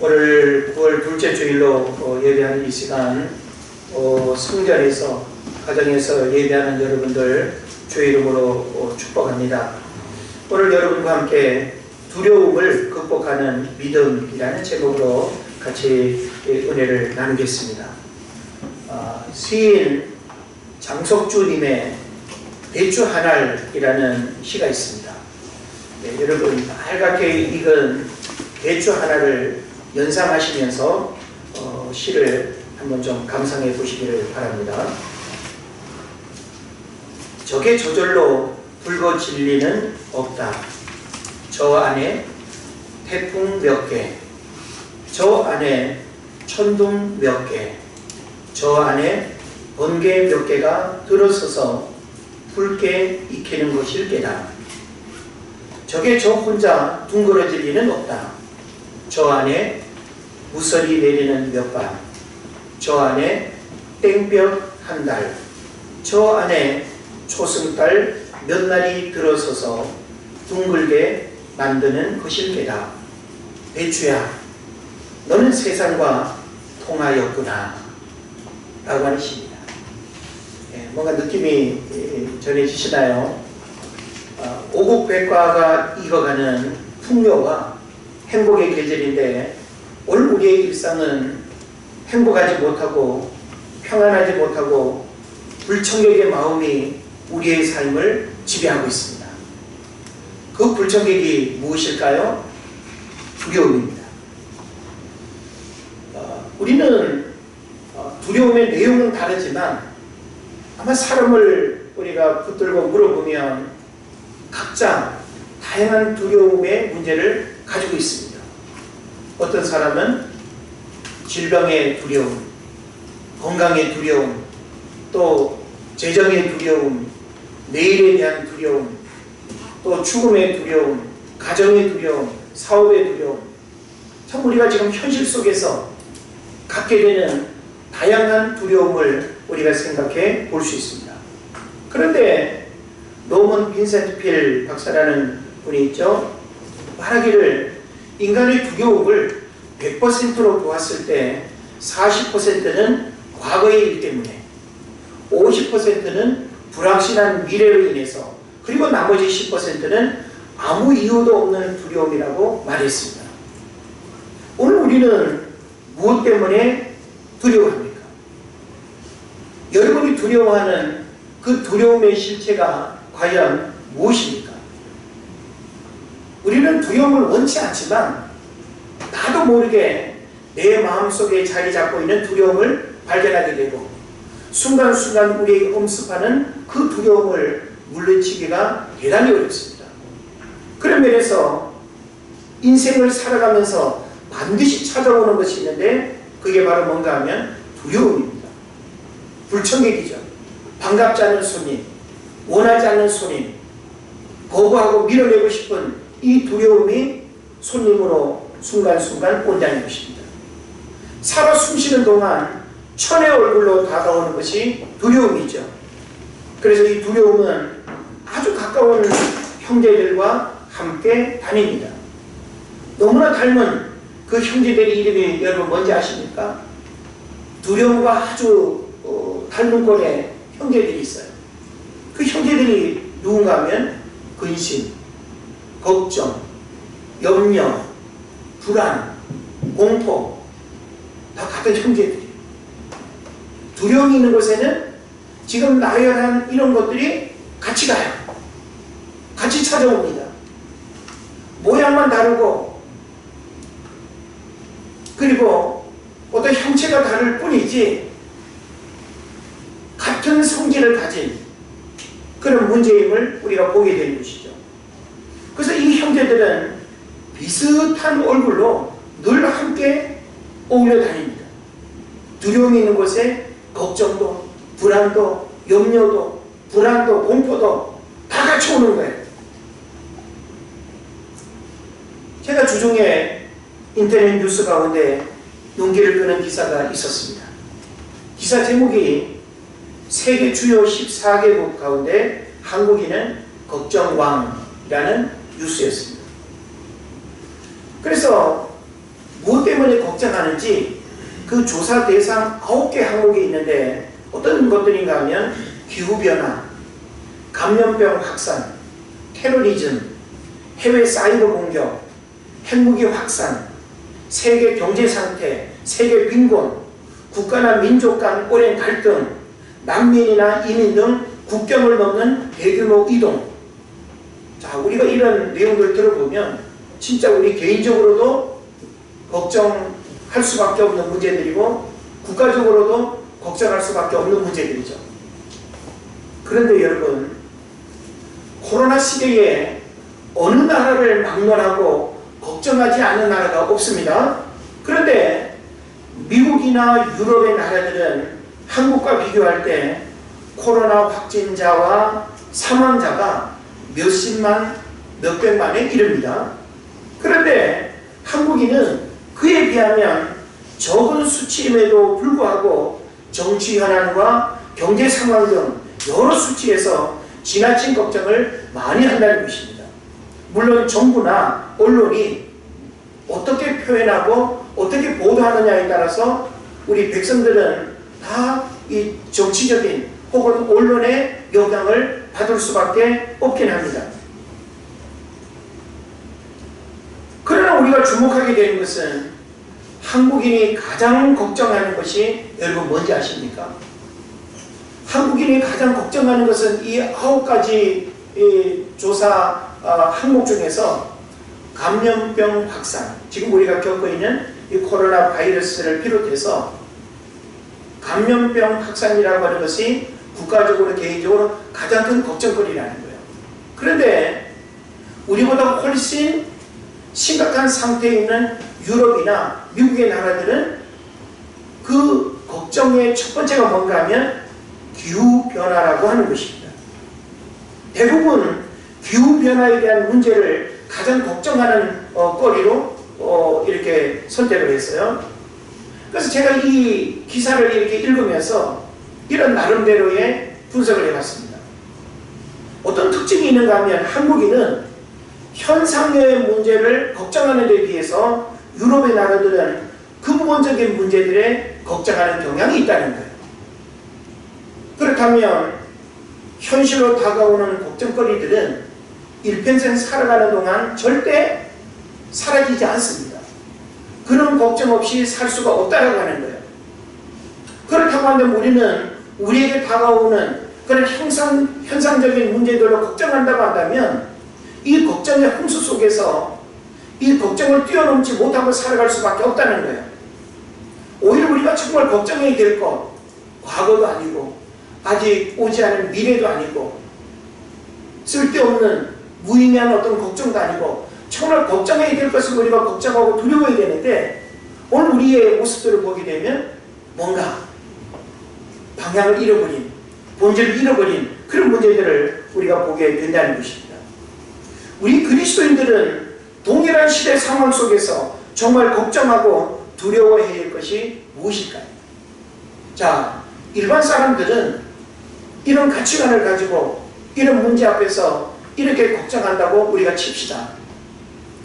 오늘 9월 둘째 주일로 예배하는 이 시간 성전에서 가정에서 예배하는 여러분들 주의 이름으로 축복합니다. 오늘 여러분과 함께 두려움을 극복하는 믿음이라는 제목으로 같이 은혜를 나누겠습니다. 시인 장석주님의 대추 한 알이라는 시가 있습니다. 네, 여러분 빨갛게 익은 대추 하나를 연상하시면서 시를 한번 좀 감상해 보시기를 바랍니다. 적의 저절로 붉어 진리는 없다. 저 안에 태풍 몇 개, 저 안에 천둥 몇 개, 저 안에 번개 몇 개가 들어서서 붉게 익히는 것일 게다. 적의 저 혼자 둥그러질 리는 없다. 저 안에 무설이 내리는 몇 반, 저 안에 땡볕 한 달, 저 안에 초승달 몇 날이 들어서서 둥글게 만드는 것일 게다. 대추야, 너는 세상과 통하였구나 라고 하는 시입니다. 뭔가 느낌이 전해지시나요? 오곡백과가 익어가는 풍요와 행복의 계절인데 오늘 우리의 일상은 행복하지 못하고 평안하지 못하고 불청객의 마음이 우리의 삶을 지배하고 있습니다. 그 불청객이 무엇일까요? 두려움입니다. 우리는 두려움의 내용은 다르지만 아마 사람을 우리가 붙들고 물어보면 각자 다양한 두려움의 문제를 가지고 있습니다. 어떤 사람은 질병의 두려움, 건강의 두려움, 또 재정의 두려움, 내일에 대한 두려움, 또 죽음의 두려움, 가정의 두려움, 사업의 두려움. 참 우리가 지금 현실 속에서 갖게 되는 다양한 두려움을 우리가 생각해 볼 수 있습니다. 그런데 노먼 빈센트 필 박사라는 분이 있죠. 말하기를 인간의 두려움을 100%로 보았을 때 40%는 과거의 일 때문에, 50%는 불확실한 미래로 인해서, 그리고 나머지 10%는 아무 이유도 없는 두려움이라고 말했습니다. 오늘 우리는 무엇 때문에 두려워합니까? 여러분이 두려워하는 그 두려움의 실체가 과연 무엇입니까? 우리는 두려움을 원치 않지만 나도 모르게 내 마음속에 자리 잡고 있는 두려움을 발견하게 되고 순간순간 우리에게 엄습하는 그 두려움을 물리치기가 대단히 어렵습니다. 그런 면에서 인생을 살아가면서 반드시 찾아오는 것이 있는데 그게 바로 뭔가 하면 두려움입니다. 불청객이죠. 반갑지 않은 손님, 원하지 않는 손님, 거부하고 밀어내고 싶은 이 두려움이 손님으로 순간순간 온다는 것입니다. 살아 숨쉬는 동안 천의 얼굴로 다가오는 것이 두려움이죠. 그래서 이 두려움은 아주 가까운 형제들과 함께 다닙니다. 너무나 닮은 그 형제들의 이름이 여러분 뭔지 아십니까? 두려움과 아주 닮은 꼴의 형제들이 있어요. 그 형제들이 누군가 하면 근심, 걱정, 염려, 불안, 공포, 다 같은 형제들이에요. 두려움이 있는 곳에는 지금 나열한 이런 것들이 같이 가요. 같이 찾아옵니다. 모양만 다르고 그리고 어떤 형체가 다를 뿐이지 같은 성질을 가진 그런 문제임을 우리가 보게 되는 것이죠. 그래서 이 형제들은 비슷한 얼굴로 늘 함께 어울려 다닙니다. 두려움이 있는 곳에 걱정도, 불안도, 염려도, 불안도, 공포도 다 같이 오는 거예요. 제가 주중에 인터넷 뉴스 가운데 눈길을 끄는 기사가 있었습니다. 기사 제목이 세계 주요 14개국 가운데 한국인은 걱정왕이라는 뉴스였습니다. 그래서 무엇 때문에 걱정하는지 그 조사 대상 9개 항목이 있는데 어떤 것들인가 하면 기후변화, 감염병 확산, 테러리즘, 해외 사이버 공격, 핵무기 확산, 세계 경제 상태, 세계 빈곤, 국가나 민족 간 오랜 갈등, 난민이나 이민 등 국경을 넘는 대규모 이동. 자, 우리가 이런 내용들 들어보면 진짜 우리 개인적으로도 걱정할 수밖에 없는 문제들이고 국가적으로도 걱정할 수밖에 없는 문제들이죠. 그런데 여러분, 코로나 시대에 어느 나라를 막론하고 걱정하지 않는 나라가 없습니다. 그런데 미국이나 유럽의 나라들은 한국과 비교할 때 코로나 확진자와 사망자가 몇십만, 몇백만에 이릅니다. 그런데 한국인은 그에 비하면 적은 수치임에도 불구하고 정치 현안과 경제 상황 등 여러 수치에서 지나친 걱정을 많이 한다는 것입니다. 물론 정부나 언론이 어떻게 표현하고 어떻게 보도하느냐에 따라서 우리 백성들은 다 이 정치적인 혹은 언론의 영향을 받을 수밖에 없긴 합니다. 그러나 우리가 주목하게 되는 것은 한국인이 가장 걱정하는 것이 여러분 뭔지 아십니까? 한국인이 가장 걱정하는 것은 이 9가지 조사 항목 중에서 감염병 확산, 지금 우리가 겪고 있는 이 코로나 바이러스를 비롯해서 감염병 확산이라고 하는 것이 국가적으로 개인적으로 가장 큰 걱정거리라는 거예요. 그런데 우리보다 훨씬 심각한 상태에 있는 유럽이나 미국의 나라들은 그 걱정의 첫 번째가 뭔가 하면 기후변화라고 하는 것입니다. 대부분 기후변화에 대한 문제를 가장 걱정하는 거리로 이렇게 선택을 했어요. 그래서 제가 이 기사를 이렇게 읽으면서 이런 나름대로의 분석을 해봤습니다. 어떤 특징이 있는가 하면 한국인은 현상의 문제를 걱정하는 데 비해서 유럽의 나라들은 근본적인 문제들에 걱정하는 경향이 있다는 거예요. 그렇다면 현실로 다가오는 걱정거리들은 일평생 살아가는 동안 절대 사라지지 않습니다. 그런 걱정 없이 살 수가 없다라고 하는 거예요. 그렇다고 한다면 우리는 우리에게 다가오는 그런 현상적인 문제들로 걱정한다고 한다면 이 걱정의 홍수 속에서 이 걱정을 뛰어넘지 못하고 살아갈 수밖에 없다는 거예요. 오히려 우리가 정말 걱정이 될 것, 과거도 아니고 아직 오지 않은 미래도 아니고 쓸데없는 무의미한 어떤 걱정도 아니고 정말 걱정해야 될 것을 우리가 걱정하고 두려워해야 되는데 오늘 우리의 모습들을 보게 되면 뭔가 방향을 잃어버린, 본질을 잃어버린 그런 문제들을 우리가 보게 된다는 것입니다. 우리 그리스도인들은 동일한 시대 상황 속에서 정말 걱정하고 두려워해야 할 것이 무엇일까요? 자, 일반 사람들은 이런 가치관을 가지고 이런 문제 앞에서 이렇게 걱정한다고 우리가 칩시다.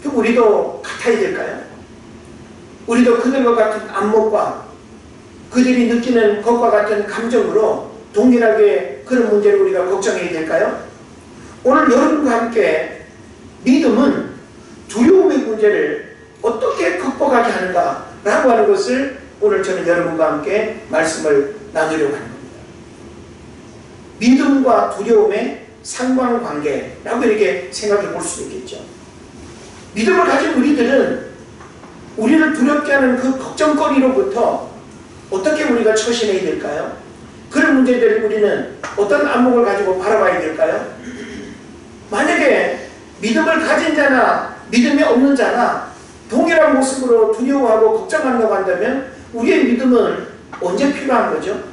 그럼 우리도 같아야 될까요? 우리도 그들과 같은 안목과 그들이 느끼는 것과 같은 감정으로 동일하게 그런 문제를 우리가 걱정해야 될까요? 오늘 여러분과 함께 믿음은 두려움의 문제를 어떻게 극복하게 하는가라고 하는 것을 오늘 저는 여러분과 함께 말씀을 나누려고 하는 겁니다. 믿음과 두려움의 상관관계라고 이렇게 생각해 볼 수 있겠죠. 믿음을 가진 우리들은 우리를 두렵게 하는 그 걱정거리로부터 어떻게 우리가 처신해야 될까요? 그런 문제들을 우리는 어떤 안목을 가지고 바라봐야 될까요? 만약에 믿음을 가진 자나 믿음이 없는 자나 동일한 모습으로 두려워하고 걱정한다고 한다면 우리의 믿음은 언제 필요한 거죠?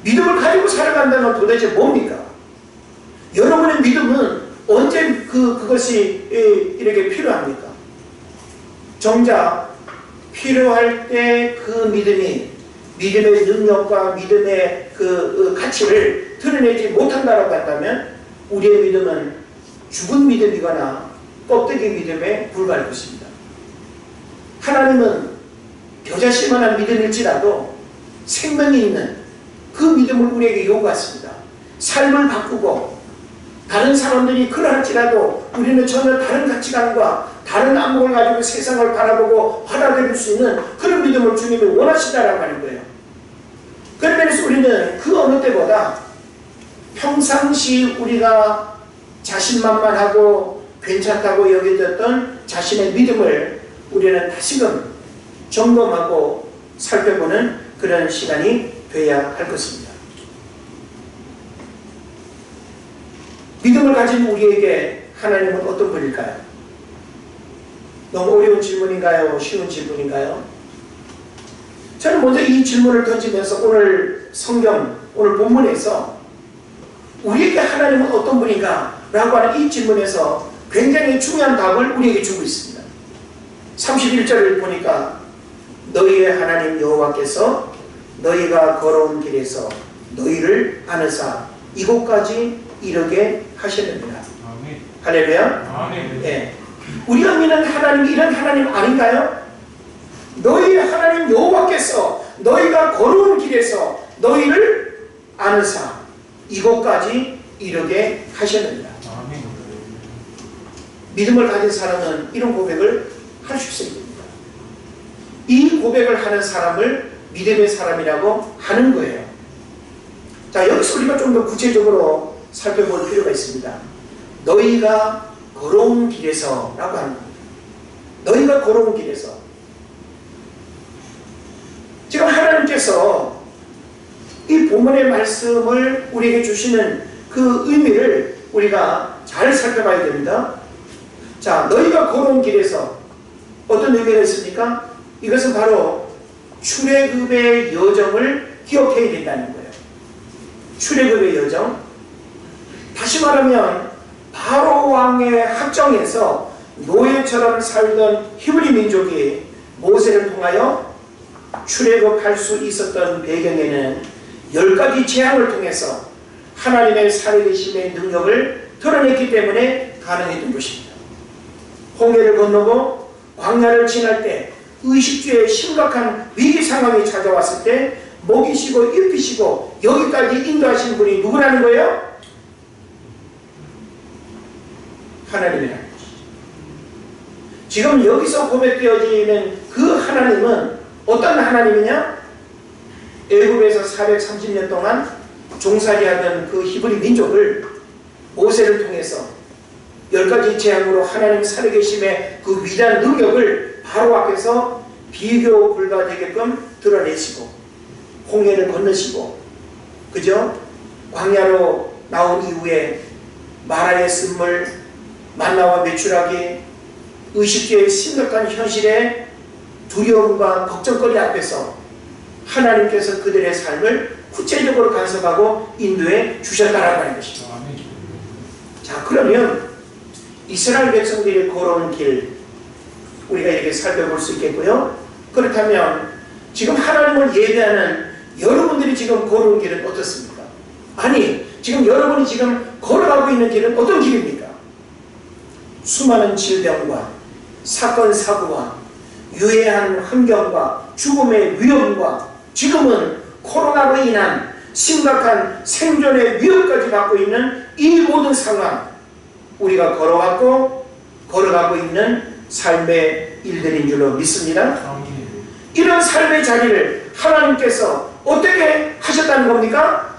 믿음을 가지고 살아간다면 도대체 뭡니까? 여러분의 믿음은 언제 그것이 이렇게 필요합니까? 정작 필요할 때 그 믿음의 능력과 믿음의 그 가치를 드러내지 못한다고 한다면 우리의 믿음은 죽은 믿음이거나 껍데기 믿음에 불과할 것입니다. 하나님은 겨자씨만한 믿음일지라도 생명이 있는 그 믿음을 우리에게 요구하십니다. 삶을 바꾸고 다른 사람들이 그러할지라도 우리는 전혀 다른 가치관과 다른 안목을 가지고 세상을 바라보고 받아들일 수 있는 그런 믿음을 주님이 원하시다라고 하는 거예요. 그런 면에서 우리는 그 어느 때보다 평상시 우리가 자신만만하고 괜찮다고 여겨졌던 자신의 믿음을 우리는 다시금 점검하고 살펴보는 그런 시간이 되어야 할 것입니다. 믿음을 가진 우리에게 하나님은 어떤 분일까요? 너무 어려운 질문인가요? 쉬운 질문인가요? 저는 먼저 이 질문을 던지면서 오늘 성경, 오늘 본문에서 우리에게 하나님은 어떤 분인가? 라고 하는 이 질문에서 굉장히 중요한 답을 우리에게 주고 있습니다. 31절을 보니까 너희의 하나님 여호와께서 너희가 걸어온 길에서 너희를 아느사 이곳까지 이르게 하셨느니라. 할렐루야. 네. 우리가 믿는 하나님이 이런 하나님 아닌가요? 너희의 하나님 여호와께서 너희가 걸어온 길에서 너희를 아느사 이곳까지 이르게 하셨느니라. 믿음을 가진 사람은 이런 고백을 할 수 있습니다. 이 고백을 하는 사람을 믿음의 사람이라고 하는 거예요. 자, 여기서 우리가 좀 더 구체적으로 살펴볼 필요가 있습니다. 너희가 걸어온 길에서 라고 하는 겁니다. 너희가 걸어온 길에서. 지금 하나님께서 이 본문의 말씀을 우리에게 주시는 그 의미를 우리가 잘 살펴봐야 됩니다. 자, 너희가 걸어온 길에서 어떤 의미가 있습니까? 이것은 바로 출애굽의 여정을 기억해야 된다는 거예요. 출애굽의 여정. 다시 말하면 바로 왕의 학정에서 노예처럼 살던 히브리 민족이 모세를 통하여 출애굽할 수 있었던 배경에는 10가지 재앙을 통해서 하나님의 살아계심의 능력을 드러냈기 때문에 가능했던 것입니다. 홍해를 건너고 광야를 지날 때 의식주의 심각한 위기 상황이 찾아왔을 때 먹이시고 입히시고 여기까지 인도하신 분이 누구라는 거예요? 하나님이라는 것이죠. 지금 여기서 고백되어지는 그 하나님은 어떤 하나님이냐? 애굽에서 430년 동안 종살이하던 그 히브리 민족을 모세를 통해서 10가지 재앙으로 하나님 살아계심의 그 위대한 능력을 바로 앞에서 비교 불가되게끔 드러내시고 홍해를 건너시고 그죠? 광야로 나온 이후에 마라의 쓴물, 만나와 메추라기, 의식주의 심각한 현실의 두려움과 걱정거리 앞에서 하나님께서 그들의 삶을 구체적으로 간섭하고 인도해 주셨다라고 하는 것입니다. 자, 그러면 이스라엘 백성들이 걸어온 길 우리가 이렇게 살펴볼 수 있겠고요. 그렇다면 지금 하나님을 예배하는 여러분들이 지금 걸어온 길은 어떻습니까? 아니, 지금 여러분이 지금 걸어가고 있는 길은 어떤 길입니까? 수많은 질병과 사건 사고와 유해한 환경과 죽음의 위험과 지금은 코로나로 인한 심각한 생존의 위험까지 갖고 있는 이 모든 상황 우리가 걸어가고 있는 삶의 일들인 줄로 믿습니다. 이런 삶의 자리를 하나님께서 어떻게 하셨다는 겁니까?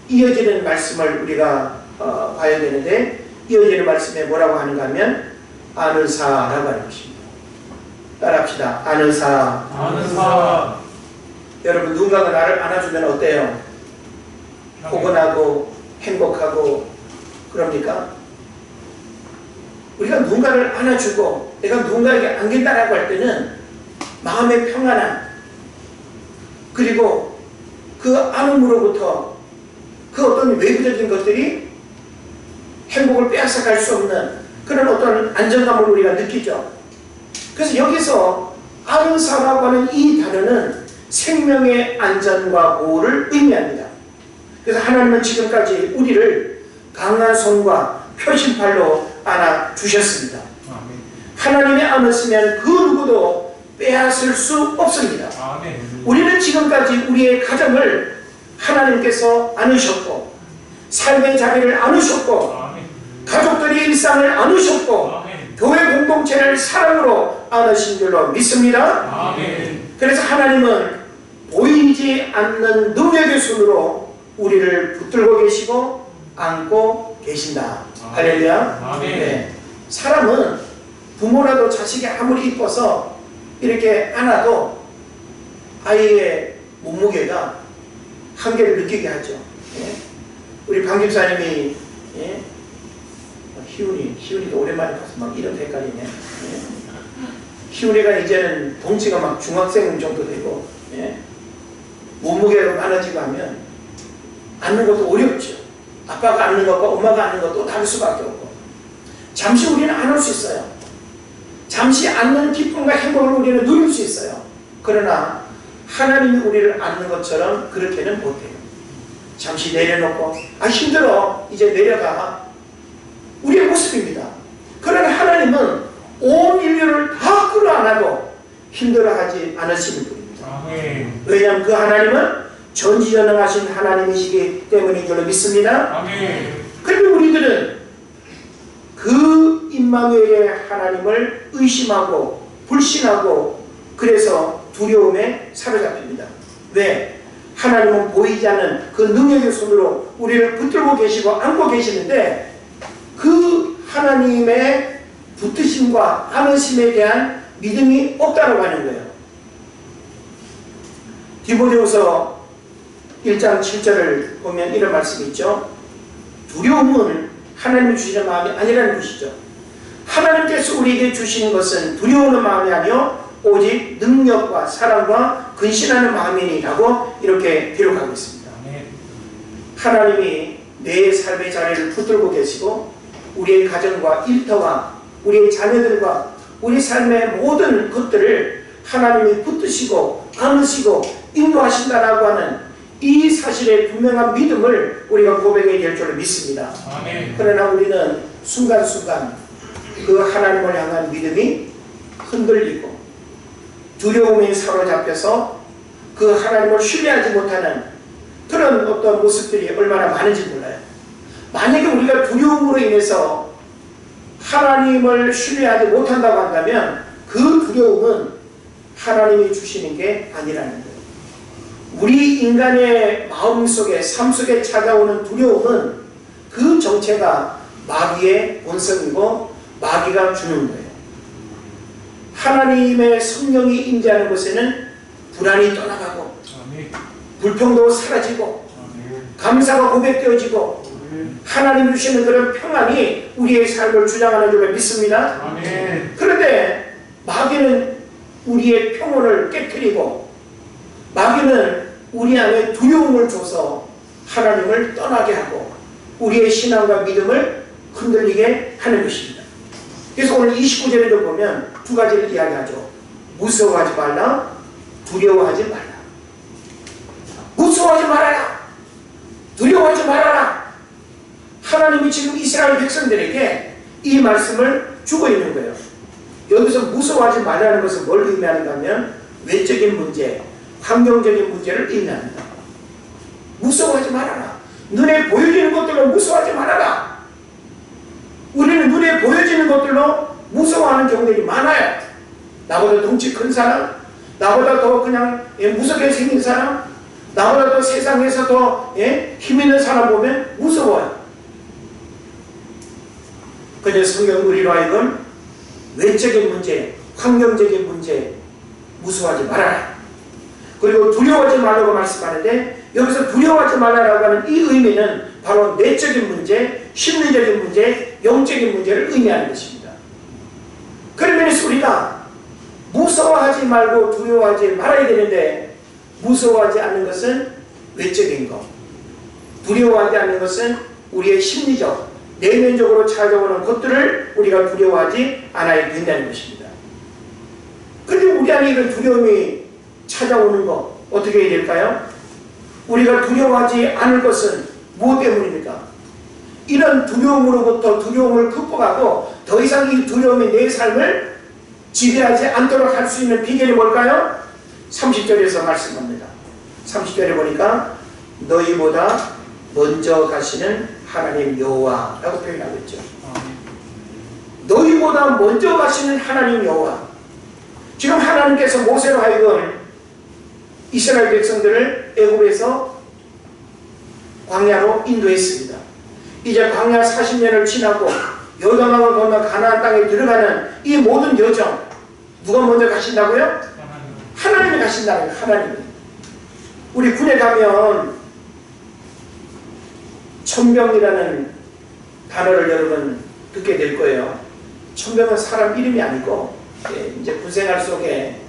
이어지는 말씀을 우리가 봐야 되는데 이어지는 말씀에 뭐라고 하는가 하면 아느사라고 하는 것입니다. 따라합시다. 아느사. 아느사. 여러분 누군가가 나를 안아주면 어때요? 포근하고 행복하고 그럽니까? 우리가 누군가를 안아주고 내가 누군가에게 안긴다라고 할 때는 마음의 평안함 그리고 그 안음으로부터 그 어떤 외부적인 것들이 행복을 빼앗아갈 수 없는 그런 어떤 안정감을 우리가 느끼죠. 그래서 여기서 아느사라고 하는 이 단어는 생명의 안전과 보호를 의미합니다. 그래서 하나님은 지금까지 우리를 강한 손과 표심팔로 안아주셨습니다. 하나님이 안 하시면 그 누구도 빼앗을 수 없습니다. 우리는 지금까지 우리의 가정을 하나님께서 안으셨고, 삶의 자리를 안으셨고, 가족들의 일상을 안으셨고, 교회 공동체를 사랑으로 안으신 줄로 믿습니다. 그래서 하나님은 보이지 않는 능력의 손으로 우리를 붙들고 계시고 안고 계신다. 할렐루야. 네. 사람은 부모라도 자식이 아무리 이뻐서 이렇게 안아도 아이의 몸무게가 한계를 느끼게 하죠. 예? 우리 방 집사님이, 예? 희훈이도 오랜만에 봐서 막 이런 색깔이네. 예? 희훈이가 이제는 덩치가 막 중학생 정도 되고, 예? 몸무게가 많아지고 하면 안는 것도 어렵죠. 아빠가 안는 것과 엄마가 안는 것도 다를 수밖에 없고, 잠시 우리는 안을 수 있어요. 잠시 안는 기쁨과 행복을 우리는 누릴 수 있어요. 그러나 하나님이 우리를 안는 것처럼 그렇게는 못해요. 잠시 내려놓고 힘들어 이제 내려가, 우리의 모습입니다. 그러나 하나님은 온 인류를 다 끌어안아도 힘들어하지 않으시는 분입니다. 왜냐하면 그 하나님은 전지전능하신 하나님이시기 때문인 줄로 믿습니다. 그리고 우리들은 그 임마누엘의 하나님을 의심하고 불신하고 그래서 두려움에 사로잡힙니다. 왜? 하나님은 보이지 않는 그 능력의 손으로 우리를 붙들고 계시고 안고 계시는데 그 하나님의 붙드심과 안으심에 대한 믿음이 없다고 하는 거예요. 디모데후서 1장 7절을 보면 이런 말씀이 있죠. 두려움은 하나님이 주시는 마음이 아니라는 것이죠. 하나님께서 우리에게 주시는 것은 두려워하는 마음이 아니요 오직 능력과 사랑과 근신하는 마음이니라고 이렇게 기록하고 있습니다. 하나님이 내 삶의 자리를 붙들고 계시고 우리의 가정과 일터와 우리의 자녀들과 우리 삶의 모든 것들을 하나님이 붙드시고 안으시고 인도하신다라고 하는 이 사실의 분명한 믿음을 우리가 고백해야 될 줄을 믿습니다. 그러나 우리는 순간순간 그 하나님을 향한 믿음이 흔들리고 두려움에 사로잡혀서 그 하나님을 신뢰하지 못하는 그런 어떤 모습들이 얼마나 많은지 몰라요. 만약에 우리가 두려움으로 인해서 하나님을 신뢰하지 못한다고 한다면 그 두려움은 하나님이 주시는 게 아니라는 거예요. 우리 인간의 마음속에 삶 속에 찾아오는 두려움은 그 정체가 마귀의 본성이고 마귀가 주는 거예요. 하나님의 성령이 임재하는 곳에는 불안이 떠나가고 불평도 사라지고 감사가 고백되어지고 하나님 주시는 그런 평안이 우리의 삶을 주장하는 줄로 믿습니다. 그런데 마귀는 우리의 평온을 깨트리고 마귀는 우리 안에 두려움을 줘서 하나님을 떠나게 하고 우리의 신앙과 믿음을 흔들리게 하는 것입니다. 그래서 오늘 29절에도 보면 두 가지를 이야기하죠. 무서워하지 말라, 두려워하지 말라. 무서워하지 말아라, 두려워하지 말아라. 하나님이 지금 이스라엘 백성들에게 이 말씀을 주고 있는 거예요. 여기서 무서워하지 말라는 것은 뭘 의미하는가 하면 외적인 문제, 환경적인 문제를 의미합니다. 무서워하지 말아라. 눈에 보여지는 것들로 무서워하지 말아라. 우리는 눈에 보여지는 것들로 무서워하는 경우들이 많아요. 나보다 덩치 큰 사람, 나보다 더 그냥 무섭게 생긴 사람, 나보다 더 세상에서 더 힘 있는 사람 보면 무서워요. 그런데 성경 우리로 하여금 외적인 문제, 환경적인 문제 무서워하지 말아라. 그리고 두려워하지 말라고 말씀하는데 여기서 두려워하지 말라고 하는 이 의미는 바로 내적인 문제, 심리적인 문제, 영적인 문제를 의미하는 것입니다. 그러면 우리가 무서워하지 말고 두려워하지 말아야 되는데 무서워하지 않는 것은 외적인 것, 두려워하지 않는 것은 우리의 심리적, 내면적으로 찾아오는 것들을 우리가 두려워하지 않아야 된다는 것입니다. 그런데 우리 안에 이런 두려움이 찾아오는 것 어떻게 해야 될까요? 우리가 두려워하지 않을 것은 무엇 때문입니까? 이런 두려움으로부터 두려움을 극복하고 더 이상 이 두려움이 내 삶을 지배하지 않도록 할 수 있는 비결이 뭘까요? 30절에서 말씀합니다. 30절에 보니까 너희보다 먼저 가시는 하나님 여호와라고 표현하고 있죠. 너희보다 먼저 가시는 하나님 여호와. 지금 하나님께서 모세로 하여금 이스라엘 백성들을 애굽에서 광야로 인도했습니다. 이제 광야 40년을 지나고 요단강을 건너 가나안 땅에 들어가는 이 모든 여정, 누가 먼저 가신다고요? 하나님이 가신다는 거예요. 하나님이. 우리 군에 가면 천병이라는 단어를 여러분 듣게 될 거예요. 천병은 사람 이름이 아니고 이제 군생활 속에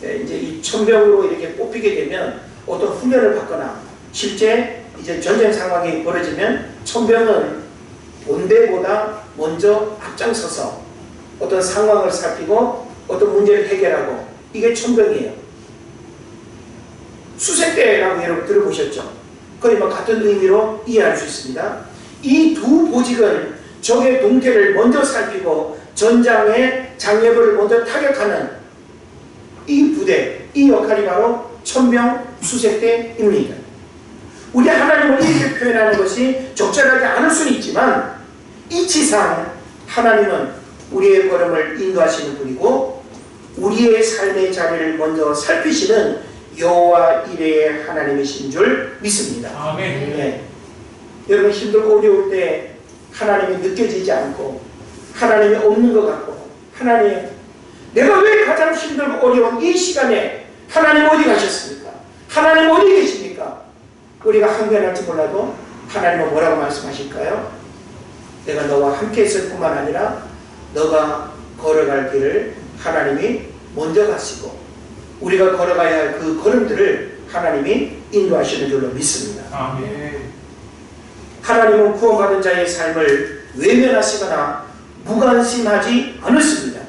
이제 이 천병으로 이렇게 뽑히게 되면 어떤 훈련을 받거나 실제 이제 전쟁 상황이 벌어지면 천병은 본대보다 먼저 앞장서서 어떤 상황을 살피고 어떤 문제를 해결하고, 이게 천병이에요. 수색대라고 여러분 들어보셨죠? 거의 뭐 같은 의미로 이해할 수 있습니다. 이 두 보직은 적의 동태를 먼저 살피고 전장의 장애물을 먼저 타격하는 이 부대, 이 역할이 바로 천병 수색대입니다. 우리 하나님을 이렇게 표현하는 것이 적절하지 않을 수는 있지만, 이치상 하나님은 우리의 걸음을 인도하시는 분이고 우리의 삶의 자리를 먼저 살피시는 여호와 이레의 하나님이신 줄 믿습니다. 아멘. 네. 여러분 힘들고 어려울 때 하나님이 느껴지지 않고 하나님이 없는 것 같고, 하나님 내가 왜 가장 힘들고 어려운 이 시간에 하나님 어디 가셨습니까? 하나님 어디 계십니까? 우리가 항변할지 몰라도 하나님은 뭐라고 말씀하실까요? 내가 너와 함께 있을 뿐만 아니라 너가 걸어갈 길을 하나님이 먼저 가시고 우리가 걸어가야 할 그 걸음들을 하나님이 인도하시는 줄로 믿습니다. 아멘. 하나님은 구원받은 자의 삶을 외면하시거나 무관심하지 않으십니다.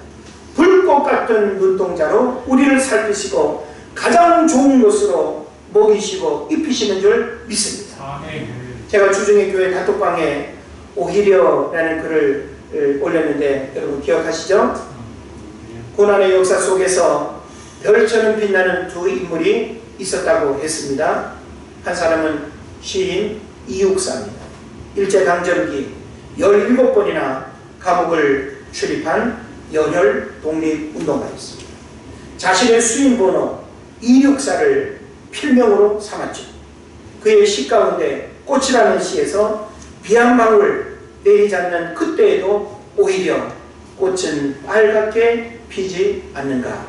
불꽃 같은 눈동자로 우리를 살피시고 가장 좋은 것으로 먹이시고 입히시는 줄 믿습니다. 아멘. 제가 주중에 교회 단톡방에 오히려라는 글을 올렸는데 여러분 기억하시죠? 고난의 역사 속에서 별처럼 빛나는 두 인물이 있었다고 했습니다. 한 사람은 시인 이육사입니다. 일제강점기 17번이나 감옥을 출입한 열혈 독립운동가였습니다. 자신의 수인 번호 이육사를 필명으로 삼았죠. 그의 시 가운데 꽃이라는 시에서 비 한 방울 내리지 않는 그때에도 오히려 꽃은 빨갛게 피지 않는가.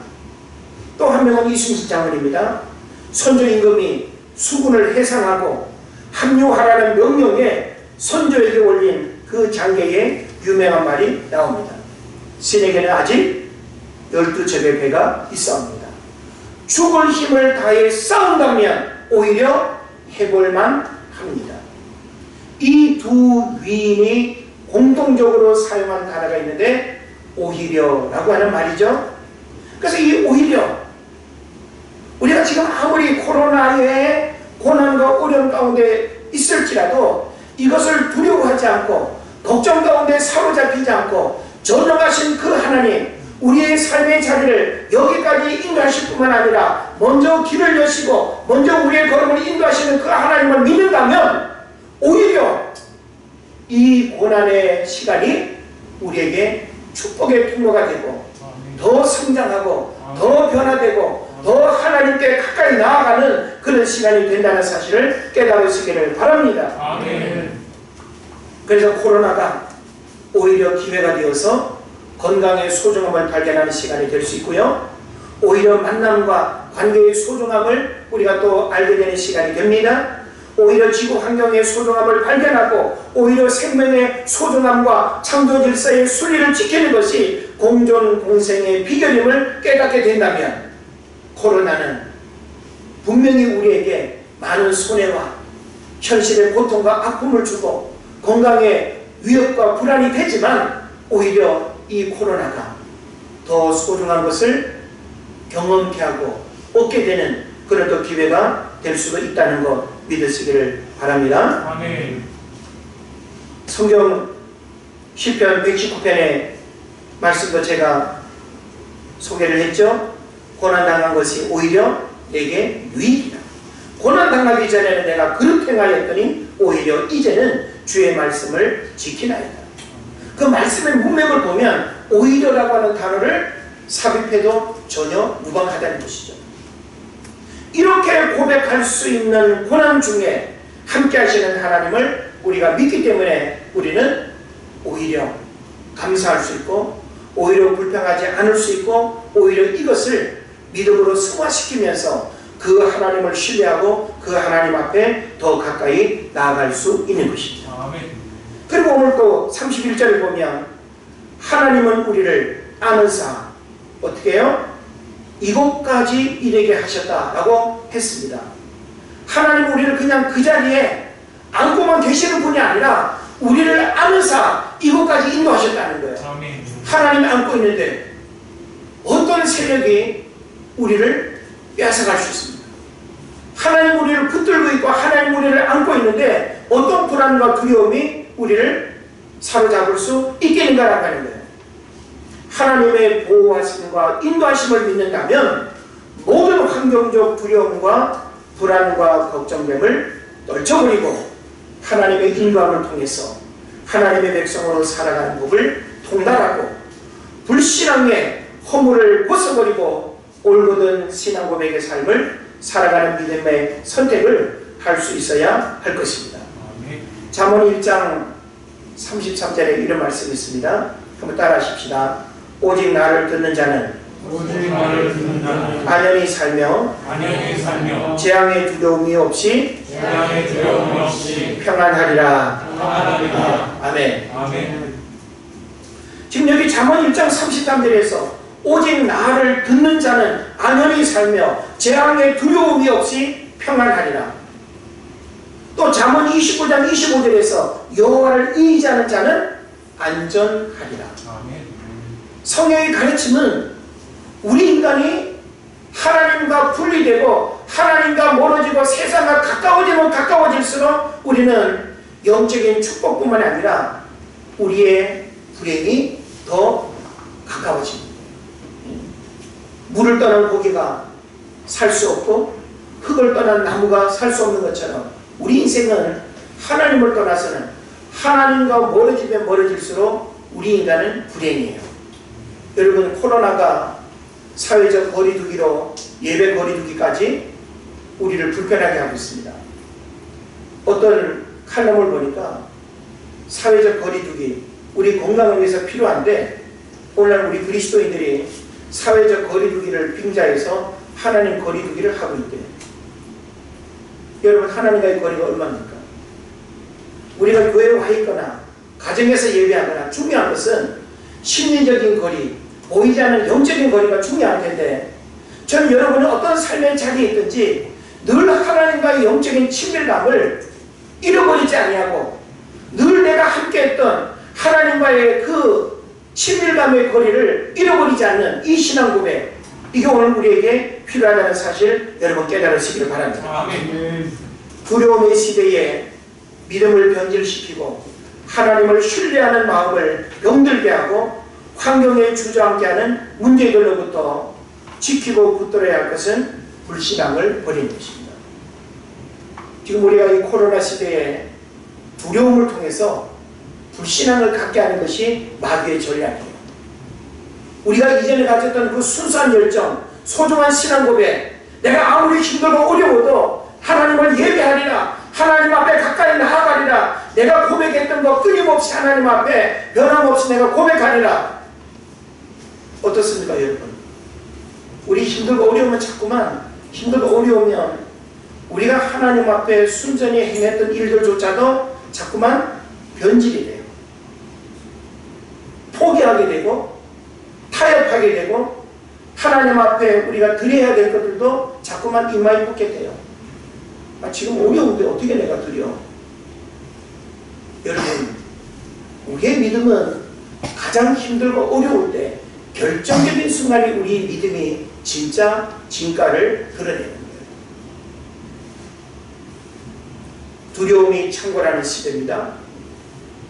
또 한 명은 이순신 장군입니다. 선조 임금이 수군을 해상하고 합류하라는 명령에 선조에게 올린 그 장계의 유명한 말이 나옵니다. 신에게는 아직 12척의 배가 있사옵니다. 죽을 힘을 다해 싸운다면 오히려 해볼만 합니다. 이 두 위인이 공통적으로 사용한 단어가 있는데 오히려라고 하는 말이죠. 그래서 이 오히려, 우리가 지금 아무리 코로나의 고난과 어려움 가운데 있을지라도 이것을 두려워하지 않고 걱정 가운데 사로잡히지 않고 전능하신 그 하나님, 우리의 삶의 자리를 여기까지 인도하실 뿐만 아니라 먼저 길을 여시고 먼저 우리의 걸음을 인도하시는 그 하나님을 믿는다면 오히려 이 고난의 시간이 우리에게 축복의 통로가 되고 더 성장하고 더 변화되고 더 하나님께 가까이 나아가는 그런 시간이 된다는 사실을 깨달으시기를 바랍니다. 아멘. 그래서 코로나가 오히려 기회가 되어서 건강의 소중함을 발견하는 시간이 될 수 있고요. 오히려 만남과 관계의 소중함을 우리가 또 알게 되는 시간이 됩니다. 오히려 지구 환경의 소중함을 발견하고 오히려 생명의 소중함과 창조 질서의 순리를 지키는 것이 공존 공생의 비결임을 깨닫게 된다면 코로나는 분명히 우리에게 많은 손해와 현실의 고통과 아픔을 주고 건강에 위협과 불안이 되지만 오히려 이 코로나가 더 소중한 것을 경험케 하고 얻게 되는 그런 또 기회가 될 수도 있다는 것 믿으시기를 바랍니다. 아멘. 성경 시편 119편의 말씀도 제가 소개를 했죠. 고난당한 것이 오히려 내게 유익이다. 고난당하기 전에는 내가 그릇 행하였더니 오히려 이제는 주의 말씀을 지키나이다. 그 말씀의 문맥을 보면 오히려라고 하는 단어를 삽입해도 전혀 무방하다는 것이죠. 이렇게 고백할 수 있는 고난 중에 함께 하시는 하나님을 우리가 믿기 때문에 우리는 오히려 감사할 수 있고 오히려 불평하지 않을 수 있고 오히려 이것을 믿음으로 승화시키면서 그 하나님을 신뢰하고 그 하나님 앞에 더 가까이 나아갈 수 있는 것입니다. 그리고 오늘 또 31절을 보면 하나님은 우리를 아는사 어떻게 해요? 이곳까지 이르게 하셨다라고 했습니다. 하나님 우리를 그냥 그 자리에 안고만 계시는 분이 아니라 우리를 아는사 이곳까지 인도하셨다는 거예요. 하나님이 안고 있는데 어떤 세력이 우리를 빼앗아갈 수 있습니다. 하나님 우리를 붙들고 있고 하나님 우리를 안고 있는데 어떤 불안과 두려움이 우리를 사로잡을 수 있겠는가라고 하는 거예요. 하나님의 보호하심과 인도하심을 믿는다면 모든 환경적 두려움과 불안과 걱정됨을 떨쳐버리고 하나님의 인도함을 통해서 하나님의 백성으로 살아가는 법을 통달하고 불신앙의 허물을 벗어버리고 올곧은 신앙 고백의 삶을 살아가는 믿음의 선택을 할 수 있어야 할 것입니다. 잠언 1장 33절에 이런 말씀이 있습니다. 한번 따라 하십시다. 오직 나를 듣는 자는 안연히 살며 재앙의 두려움이 없이 평안하리라. 아멘. 지금 여기 잠언 1장 33절에서 오직 나를 듣는 자는 안연히 살며 재앙의 두려움이 없이 평안하리라. 또 잠언 29장 25절에서 여호와를 의지하는 자는 안전하리라. 성경의 가르침은 우리 인간이 하나님과 분리되고 하나님과 멀어지고 세상과 가까워지면 가까워질수록 우리는 영적인 축복뿐만 아니라 우리의 불행이 더 가까워집니다. 물을 떠난 고기가 살 수 없고 흙을 떠난 나무가 살 수 없는 것처럼 우리 인생은 하나님을 떠나서는 하나님과 멀어지면 멀어질수록 우리 인간은 불행이에요. 여러분 코로나가 사회적 거리두기로 예배 거리두기까지 우리를 불편하게 하고 있습니다. 어떤 칼럼을 보니까 사회적 거리두기 우리 건강을 위해서 필요한데 오늘날 우리 그리스도인들이 사회적 거리두기를 빙자해서 하나님 거리두기를 하고 있대요. 여러분 하나님과의 거리가 얼마입니까? 우리가 교회에 와 있거나 가정에서 예배하거나 중요한 것은 심리적인 거리, 보이지 않는 영적인 거리가 중요할 텐데 저는 여러분이 어떤 삶의 자리에 있든지 늘 하나님과의 영적인 친밀감을 잃어버리지 아니하고 늘 내가 함께했던 하나님과의 그 친밀감의 거리를 잃어버리지 않는 이 신앙 고백, 이게 오늘 우리에게 필요하다는 사실 여러분 깨달으시기를 바랍니다. 아멘. 두려움의 시대에 믿음을 변질시키고 하나님을 신뢰하는 마음을 병들게 하고 환경에 주저앉게 하는 문제들로부터 지키고 붙들어야 할 것은 불신앙을 버리는 것입니다. 지금 우리가 이 코로나 시대에 두려움을 통해서 불신앙을 갖게 하는 것이 마귀의 전략이에요. 우리가 이전에 가졌던 그 순수한 열정, 소중한 신앙 고백, 내가 아무리 힘들고 어려워도 하나님을 예배하리라, 하나님 앞에 가까이 나아가리라, 내가 고백했던 것 끊임없이 하나님 앞에 변함없이 내가 고백하리라. 어떻습니까 여러분? 우리 힘들고 어려우면 자꾸만 힘들고 어려우면 우리가 하나님 앞에 순전히 행했던 일들조차도 자꾸만 변질이 돼요. 포기하게 되고 타협하게 되고 하나님 앞에 우리가 드려야 될 것들도 자꾸만 이마에 붙게 돼요. 지금 어려운데 어떻게 내가 드려? 여러분 우리의 믿음은 가장 힘들고 어려울 때 결정적인 순간에 우리 믿음이 진짜 진가를 드러내는 거예요. 두려움이 창궐하는 시대입니다.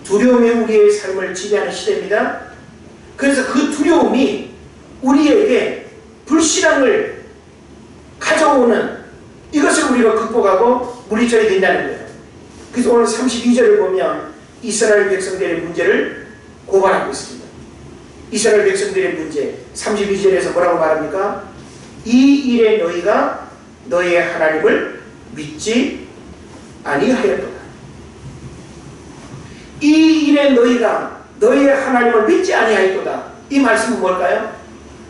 두려움이 우리의 삶을 지배하는 시대입니다. 그래서 그 두려움이 우리에게 불신앙을 가져오는 이것을 우리가 극복하고 물리쳐야 된다는 거예요. 그래서 오늘 32절을 보면 이스라엘 백성들의 문제를 고발하고 있습니다. 이스라엘 백성들의 문제 32절에서 뭐라고 말합니까? 이 일에 너희가 너희의 하나님을 믿지 아니하였도다. 이 일에 너희가 너희의 하나님을 믿지 아니하였도다. 이 말씀은 뭘까요?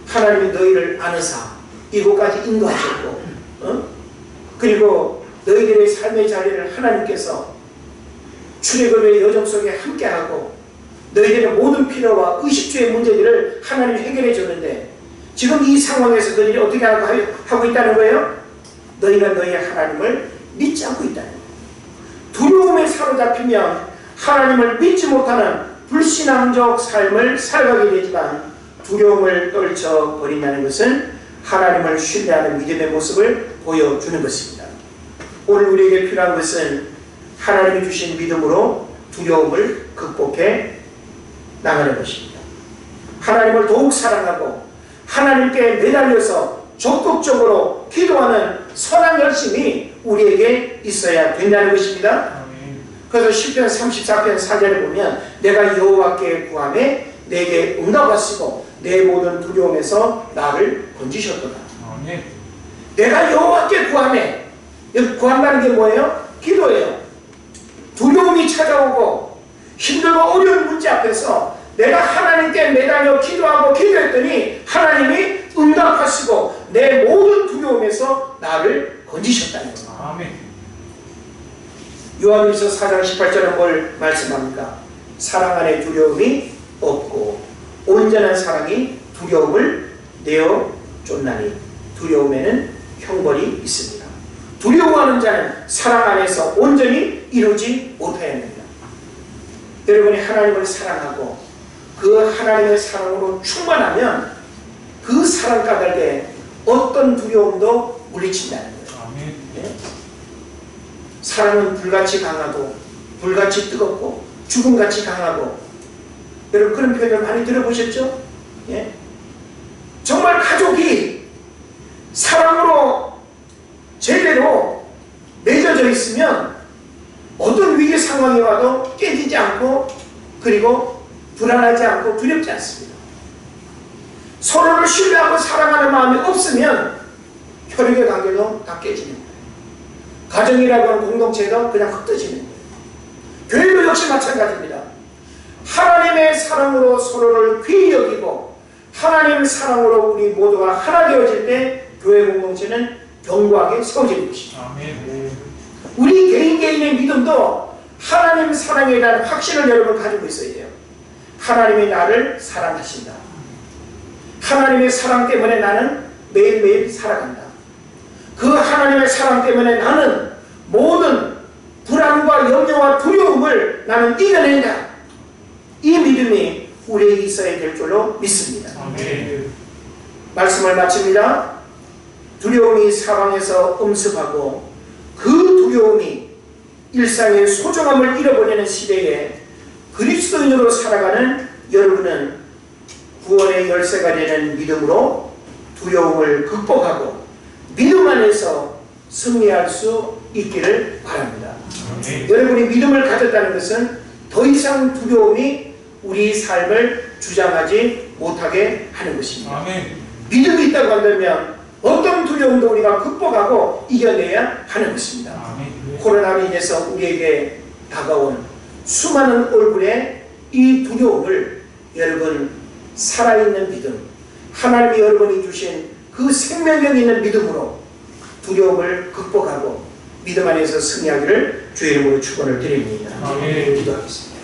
하나님이 너희를 아느사 이곳까지 인도하셨고 그리고 너희들의 삶의 자리를 하나님께서 출애굽의 여정 속에 함께하고 너희들의 모든 필요와 의식주의 문제들을 하나님이 해결해 줬는데 지금 이 상황에서 너희들이 어떻게 하고 있다는 거예요? 너희가 너희의 하나님을 믿지 않고 있다는 거예요. 두려움에 사로잡히면 하나님을 믿지 못하는 불신앙적 삶을 살아가게 되지만 두려움을 떨쳐버린다는 것은 하나님을 신뢰하는 믿음의 모습을 보여주는 것입니다. 오늘 우리에게 필요한 것은 하나님이 주신 믿음으로 두려움을 극복해 나가는 것입니다. 하나님을 더욱 사랑하고 하나님께 매달려서 적극적으로 기도하는 선한 열심이 우리에게 있어야 된다는 것입니다. 그래서 시편 34편 4절에 보면 내가 여호와께 구하매 내게 응답하시고 내 모든 두려움에서 나를 건지셨도다. 내가 여호와께 구하매, 여기 구한다는 게 뭐예요? 기도예요. 두려움이 찾아오고 힘들고 어려운 문제 앞에서 내가 하나님께 매달려 기도하고 기도했더니 하나님이 응답하시고 내 모든 두려움에서 나를 건지셨다는 겁니다. 아멘. 요한일서 4장 18절은 뭘 말씀합니까? 사랑 안에 두려움이 없고 온전한 사랑이 두려움을 내어 쫓나니 두려움에는 형벌이 있습니다. 두려워하는 자는 사랑 안에서 온전히 이루지 못하였느니라. 여러분이 하나님을 사랑하고 그 하나님의 사랑으로 충만하면 그 사랑 까닭에 어떤 두려움도 물리친다는 거예요. 네? 사랑은 불같이 강하고 불같이 뜨겁고 죽음같이 강하고 여러분 그런 표현을 많이 들어보셨죠? 예? 정말 가족이 사랑으로 제대로 맺어져 있으면 어떤 위기 상황이 와도 깨지지 않고 그리고 불안하지 않고 두렵지 않습니다. 서로를 신뢰하고 사랑하는 마음이 없으면 혈육의 관계도 다 깨지는 거예요. 가정이라고 하는 공동체도 그냥 흩어지는 거예요. 교회도 역시 마찬가지입니다. 하나님의 사랑으로 서로를 귀히 여기고 하나님의 사랑으로 우리 모두가 하나 되어질 때 교회 공동체는 견고하게 세워지는 것이죠. 우리 개인의 믿음도 하나님 사랑에 대한 확신을 여러분 가지고 있어야 돼요. 하나님이 나를 사랑하신다. 하나님의 사랑 때문에 나는 매일매일 살아간다. 그 하나님의 사랑 때문에 나는 모든 불안과 염려와 두려움을 나는 이겨낸다. 이 믿음이 우리에게 있어야 될 줄로 믿습니다. 아멘. 말씀을 마칩니다. 두려움이 사방에서 엄습하고 그 두려움이 일상의 소중함을 잃어버리는 시대에 그리스도인으로 살아가는 여러분은 구원의 열쇠가 되는 믿음으로 두려움을 극복하고 믿음 안에서 승리할 수 있기를 바랍니다. 여러분이 믿음을 가졌다는 것은 더 이상 두려움이 우리 삶을 주장하지 못하게 하는 것입니다. 믿음이 있다고 한다면 어떤 두려움도 우리가 극복하고 이겨내야 하는 것입니다. 코로나로 인해서 우리에게 다가온 수많은 얼굴의 이 두려움을 여러분 살아있는 믿음, 하나님이 여러분이 주신 그 생명력 있는 믿음으로 두려움을 극복하고 믿음 안에서 승리하기를 주의 이름으로 축원을 드립니다. 기도하겠습니다.